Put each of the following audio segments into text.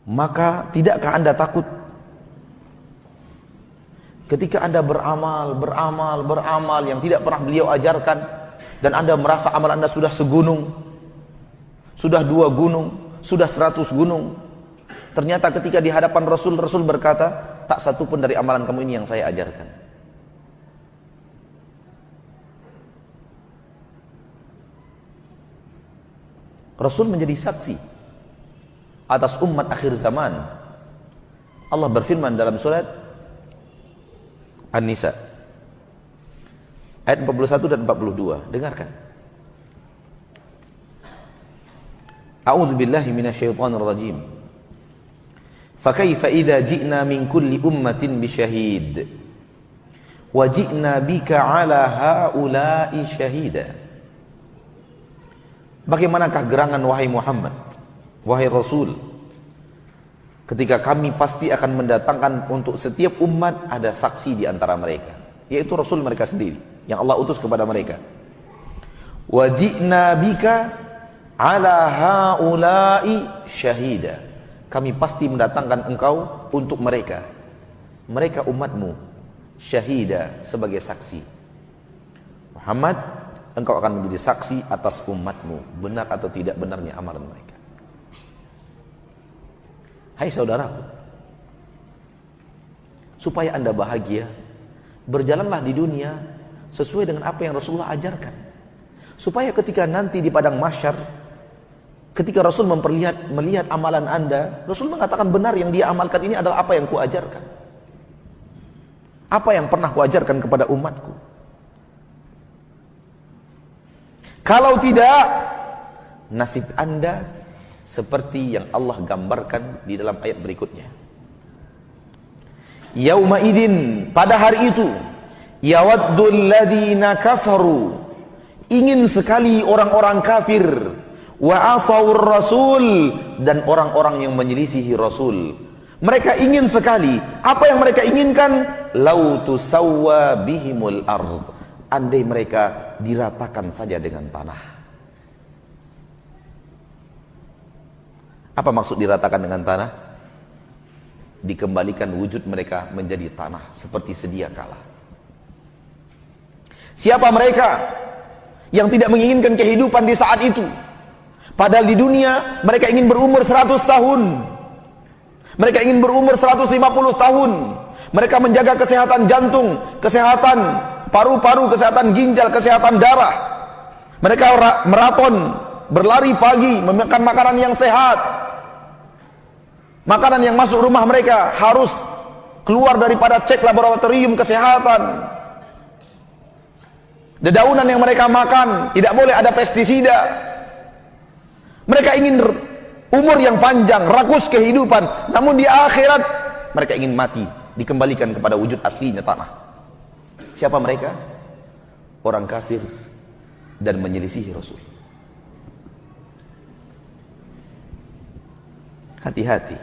Maka tidakkah Anda takut ketika Anda beramal yang tidak pernah beliau ajarkan, dan Anda merasa amal Anda sudah segunung, sudah 2 gunung, sudah 100 gunung. Ternyata ketika di hadapan Rasul berkata, tak satu pun dari amalan kamu ini yang saya ajarkan. Rasul menjadi saksi atas umat akhir zaman. Allah berfirman dalam surat An-Nisa ayat 41 dan 42. Dengarkan. A'udzu billahi minasyaitonir rajim. Fa kaifa idza ji'na min kulli ummatin bisyahid wa ji'na bika 'ala haula'i syahida. Bagaimanakah gerangan wahai Muhammad, wahai Rasul, ketika kami pasti akan mendatangkan untuk setiap umat ada saksi di antara mereka, yaitu Rasul mereka sendiri yang Allah utus kepada mereka. Wa ji'na bika 'ala haula'i syahida. Kami pasti mendatangkan engkau untuk mereka umatmu, syahida, sebagai saksi. Muhammad, engkau akan menjadi saksi atas umatmu, benar atau tidak benarnya amalan mereka. Hai saudaraku, supaya Anda bahagia, berjalanlah di dunia sesuai dengan apa yang Rasulullah ajarkan. Supaya ketika nanti di padang mahsyar, ketika Rasul melihat amalan Anda, Rasul mengatakan benar yang dia amalkan ini adalah apa yang kuajarkan. Apa yang pernah kuajarkan kepada umatku. Kalau tidak, nasib Anda seperti yang Allah gambarkan di dalam ayat berikutnya. Yauma idin, pada hari itu, yawaddul ladzina kafaru, ingin sekali orang-orang kafir, wa asawur rasul, dan orang-orang yang menyelisihi Rasul. Mereka ingin sekali, apa yang mereka inginkan? Lau tusawwa bihimul ardh, andai mereka diratakan saja dengan tanah. Apa maksud diratakan dengan tanah? Dikembalikan wujud mereka menjadi tanah seperti sedia kala. Siapa mereka yang tidak menginginkan kehidupan di saat itu? Padahal di dunia mereka ingin berumur 100 tahun. Mereka ingin berumur 150 tahun. Mereka menjaga kesehatan jantung, kesehatan paru-paru, kesehatan ginjal, kesehatan darah. Mereka maraton, berlari pagi, memakan makanan yang sehat. Makanan yang masuk rumah mereka harus keluar daripada cek laboratorium kesehatan. Dedaunan yang mereka makan tidak boleh ada pestisida. Mereka ingin umur yang panjang, rakus kehidupan, namun di akhirat mereka ingin mati, dikembalikan kepada wujud aslinya tanah. Siapa mereka? Orang kafir dan menyelisihi Rasul. Hati-hati.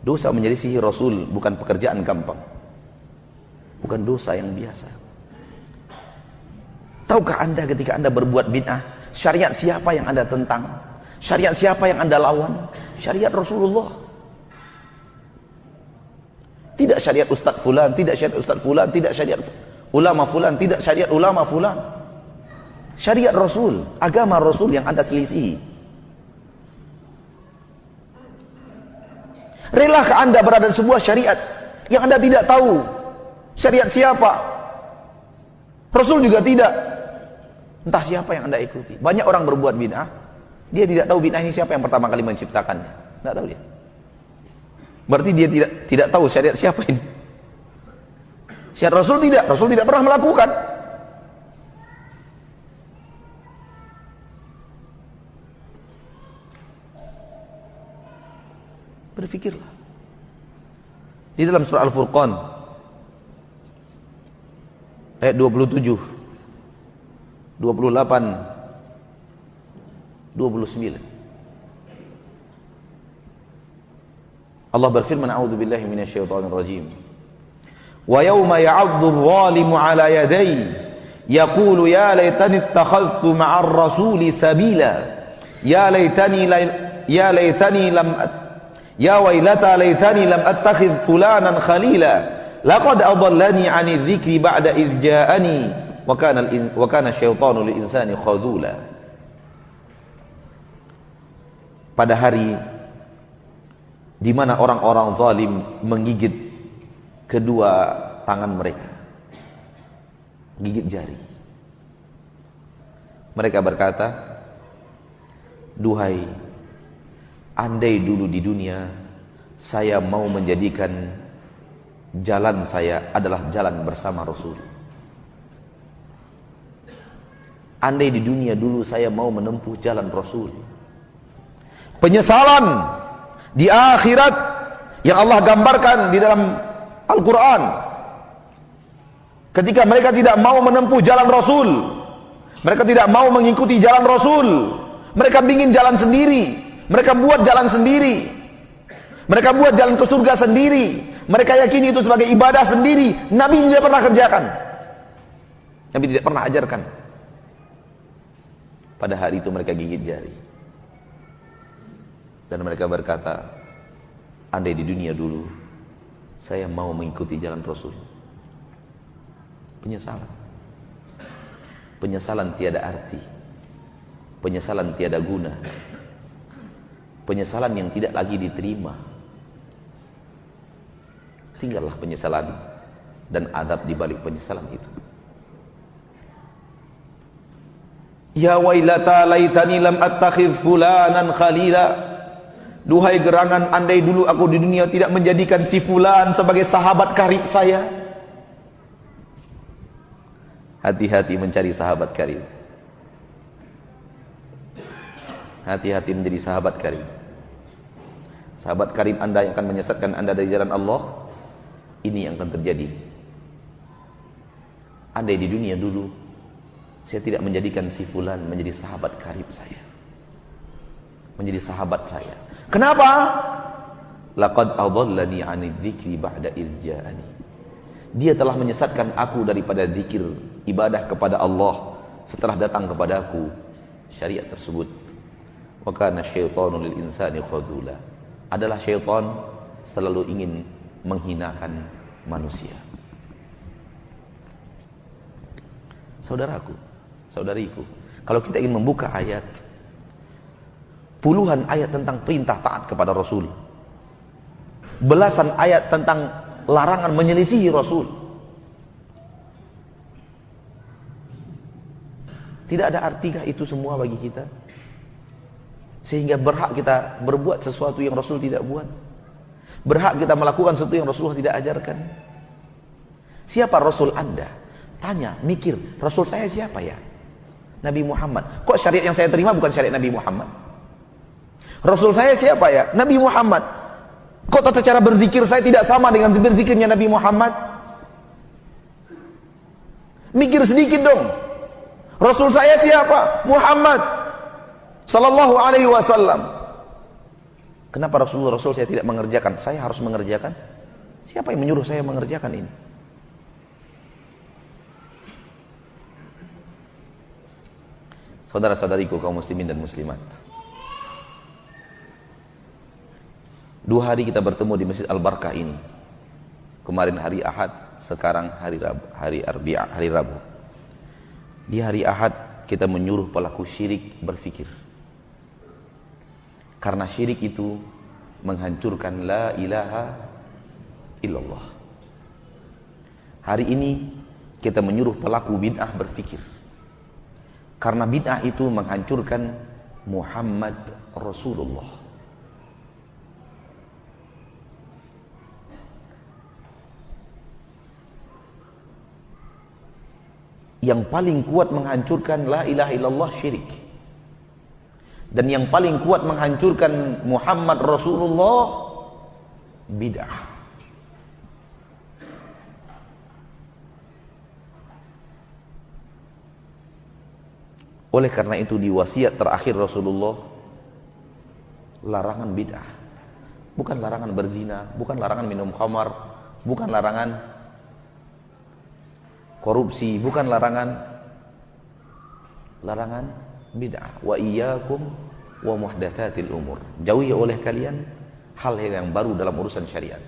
Dosa menyelisihi Rasul bukan pekerjaan gampang, bukan dosa yang biasa. Tahukah Anda ketika Anda berbuat bid'ah, syariat siapa yang Anda tentang? Syariat siapa yang Anda lawan? Syariat Rasulullah. Tidak syariat Ustaz Fulan, tidak syariat Ustaz Fulan, tidak syariat ulama Fulan, tidak syariat ulama Fulan. Syariat Rasul, agama Rasul yang Anda selisihi. Relakah Anda berada di sebuah syariat yang Anda tidak tahu syariat siapa? Rasul juga tidak. Entah siapa yang Anda ikuti. Banyak orang berbuat bid'ah, dia tidak tahu bid'ah ini siapa yang pertama kali menciptakannya. Tidak tahu dia. Berarti dia tidak tahu syariat siapa ini. Syariat Rasul tidak pernah melakukan. Berfikirlah. Di dalam surah Al-Furqan ayat 27, 28, 29. Allah berfirman, a'udzu billahi minasyaitonir rajim. Wa yauma ya'addu adh-dhalimu 'ala yadayhi yaqulu ya laitani ittakhadhtu ma'ar rasuli sabila ya laitani ya laitani lam ya wailata laitani lam attakhidh fulanan khalila laqad adallani 'ani dzikri ba'da idh ja'ani wa kana syaitanu lil insani khadula. Pada hari di mana orang-orang zalim menggigit kedua tangan mereka, gigit jari. Mereka berkata, duhai, andai dulu di dunia saya mau menjadikan jalan saya adalah jalan bersama Rasul. Andai di dunia dulu saya mau menempuh jalan Rasul. Penyesalan di akhirat yang Allah gambarkan di dalam Al-Quran, ketika mereka tidak mau menempuh jalan Rasul, mereka tidak mau mengikuti jalan Rasul, mereka ingin jalan sendiri, mereka buat jalan sendiri, mereka buat jalan ke surga sendiri, mereka yakini itu sebagai ibadah sendiri. Nabi tidak pernah kerjakan, Nabi tidak pernah ajarkan. Pada hari itu mereka gigit jari dan mereka berkata, andai di dunia dulu saya mau mengikuti jalan Rasul. Penyesalan, penyesalan tiada arti, penyesalan tiada guna, penyesalan yang tidak lagi diterima. Tinggallah penyesalan dan adab di balik penyesalan itu. Ya wailata laitani lam attakhidh fulanan khalila. Duhai gerangan, andai dulu aku di dunia tidak menjadikan si fulan sebagai sahabat karib saya. Hati-hati mencari sahabat karib. Hati-hati menjadi sahabat karib. Sahabat karib Anda yang akan menyesatkan Anda dari jalan Allah. Ini yang akan terjadi. Andai di dunia dulu saya tidak menjadikan si fulan menjadi sahabat karib saya, menjadi sahabat saya. Kenapa? Laqad adallani 'ani dzikri ba'da idz ja'ani. Dia telah menyesatkan aku daripada zikir ibadah kepada Allah setelah datang kepadaku syariat tersebut. Wa kana syaitanu lil insani khadula. Adalah syaitan selalu ingin menghinakan manusia. Saudaraku, saudariku, kalau kita ingin membuka ayat, puluhan ayat tentang perintah taat kepada Rasul, belasan ayat tentang larangan menyelisihi Rasul, tidak ada artikah itu semua bagi kita? Sehingga berhak kita berbuat sesuatu yang Rasul tidak buat, berhak kita melakukan sesuatu yang Rasulullah tidak ajarkan. Siapa Rasul Anda? Tanya, mikir, Rasul saya siapa ya? Nabi Muhammad. Kok syariat yang saya terima bukan syariat Nabi Muhammad? Rasul saya siapa ya? Nabi Muhammad. Kok tata cara berzikir saya tidak sama dengan berzikirnya Nabi Muhammad? Mikir sedikit dong. Rasul saya siapa? Muhammad sallallahu alaihi wasallam. Kenapa Rasul saya tidak mengerjakan? Saya harus mengerjakan? Siapa yang menyuruh saya mengerjakan ini? Saudara-saudariku kaum muslimin dan muslimat, 2 hari kita bertemu di Masjid Al-Barkah ini. Kemarin hari Ahad, sekarang hari Rabu. Di hari Ahad kita menyuruh pelaku syirik berfikir. Karena syirik itu menghancurkan la ilaha illallah. Hari ini kita menyuruh pelaku bid'ah berfikir. Karena bid'ah itu menghancurkan Muhammad Rasulullah. Yang paling kuat menghancurkan la ilaha illallah syirik. Dan yang paling kuat menghancurkan Muhammad Rasulullah bid'ah. Oleh karena itu di wasiat terakhir Rasulullah, larangan bid'ah. Bukan larangan berzina, bukan larangan minum khamar, bukan larangan korupsi, bukan larangan bid'ah. Wa iyyakum wa muhdatsatil umur. Jauhi oleh kalian hal yang baru dalam urusan syariat.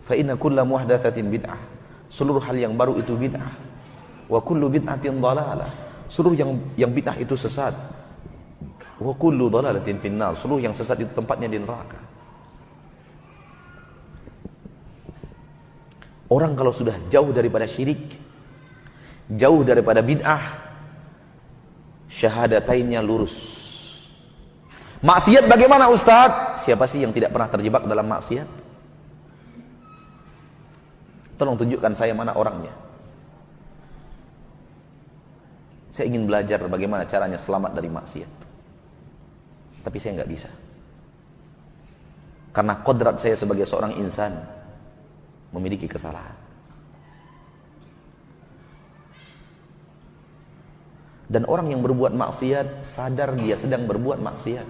Fa inna kulla muhdatsatin bid'ah. Seluruh hal yang baru itu bid'ah. Wa kullu bid'atin dhalalah. Seluruh yang bid'ah itu sesat. Wa kullu dhalalatin finnar. Seluruh yang sesat itu tempatnya di neraka. Orang kalau sudah jauh daripada syirik, jauh daripada bid'ah, syahadatainnya lurus. Maksiat bagaimana Ustaz? Siapa sih yang tidak pernah terjebak dalam maksiat? Tolong tunjukkan saya mana orangnya. Saya ingin belajar bagaimana caranya selamat dari maksiat. Tapi saya nggak bisa. Karena kodrat saya sebagai seorang insan memiliki kesalahan. Dan orang yang berbuat maksiat sadar dia sedang berbuat maksiat.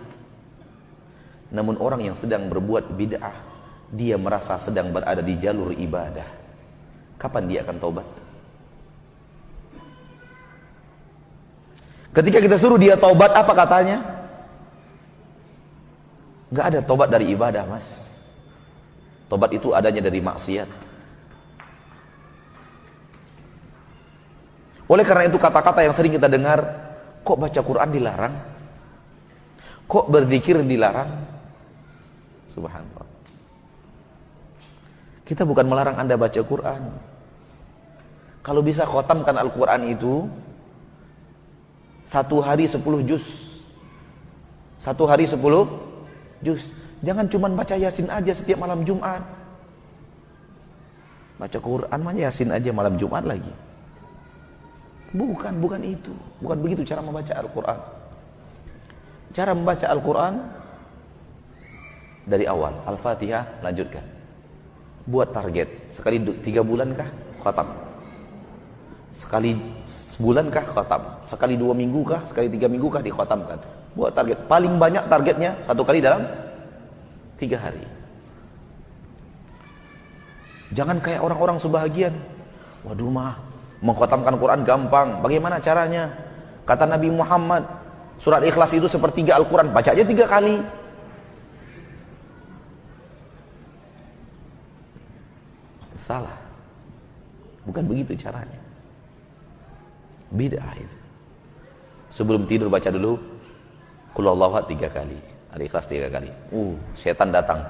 Namun orang yang sedang berbuat bid'ah, dia merasa sedang berada di jalur ibadah. Kapan dia akan taubat? Ketika kita suruh dia taubat, apa katanya? Gak ada taubat dari ibadah, mas. Taubat itu adanya dari maksiat. Oleh karena itu kata-kata yang sering kita dengar, kok baca Quran dilarang? Kok berzikir dilarang? Subhanallah. Kita bukan melarang Anda baca Quran. Kalau bisa khotamkan Al-Quran itu 1 hari 10 juz. 1 hari 10 juz. Jangan cuma baca Yasin aja setiap malam Jumat. Baca Quran mah Yasin aja malam Jumat lagi. Bukan itu. Bukan begitu cara membaca Al-Quran. Cara membaca Al-Quran dari awal. Al-Fatihah, lanjutkan. Buat target. Sekali 3 bulan kah? Khatam. Sekali sebulan kah? Khatam. Sekali 2 minggu kah? Sekali 3 minggu kah? Dikhatamkan. Buat target. Paling banyak targetnya 1 kali dalam 3 hari. Jangan kayak orang-orang sebahagian. Waduh mah, mengkhatamkan Quran gampang. Bagaimana caranya? Kata Nabi Muhammad, surat Ikhlas itu sepertiga Al-Quran. Baca aja 3 kali. Salah. Bukan begitu caranya. Bid'ah itu. Sebelum tidur baca dulu Qul Huwallahu Ahad 3 kali. Al-Ikhlas 3 kali. Setan datang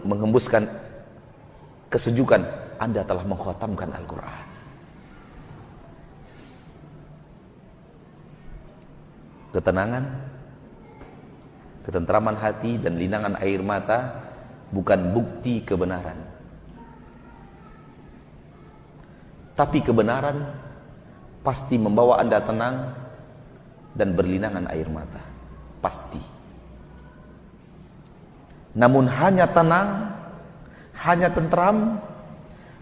menghembuskan kesejukan. Anda telah mengkhatamkan Al-Quran. Ketenangan, ketentraman hati dan linangan air mata bukan bukti kebenaran. Tapi kebenaran pasti membawa Anda tenang dan berlinangan air mata. Pasti. Namun hanya tenang, hanya tentram,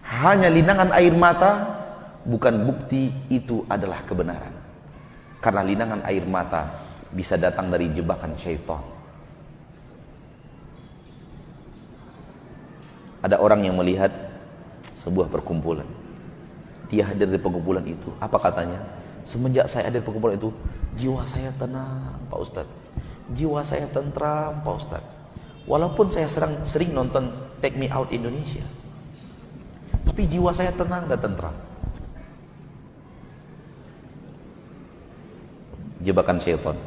hanya linangan air mata bukan bukti itu adalah kebenaran. Karena linangan air mata bisa datang dari jebakan syaitan. Ada orang yang melihat sebuah perkumpulan. Dia hadir di perkumpulan itu. Apa katanya? Semenjak saya hadir di perkumpulan itu, jiwa saya tenang, Pak Ustadz. Jiwa saya tentram, Pak Ustadz. Walaupun saya sering nonton Take Me Out Indonesia, tapi jiwa saya tenang dan tentram. Jebakan syaitan.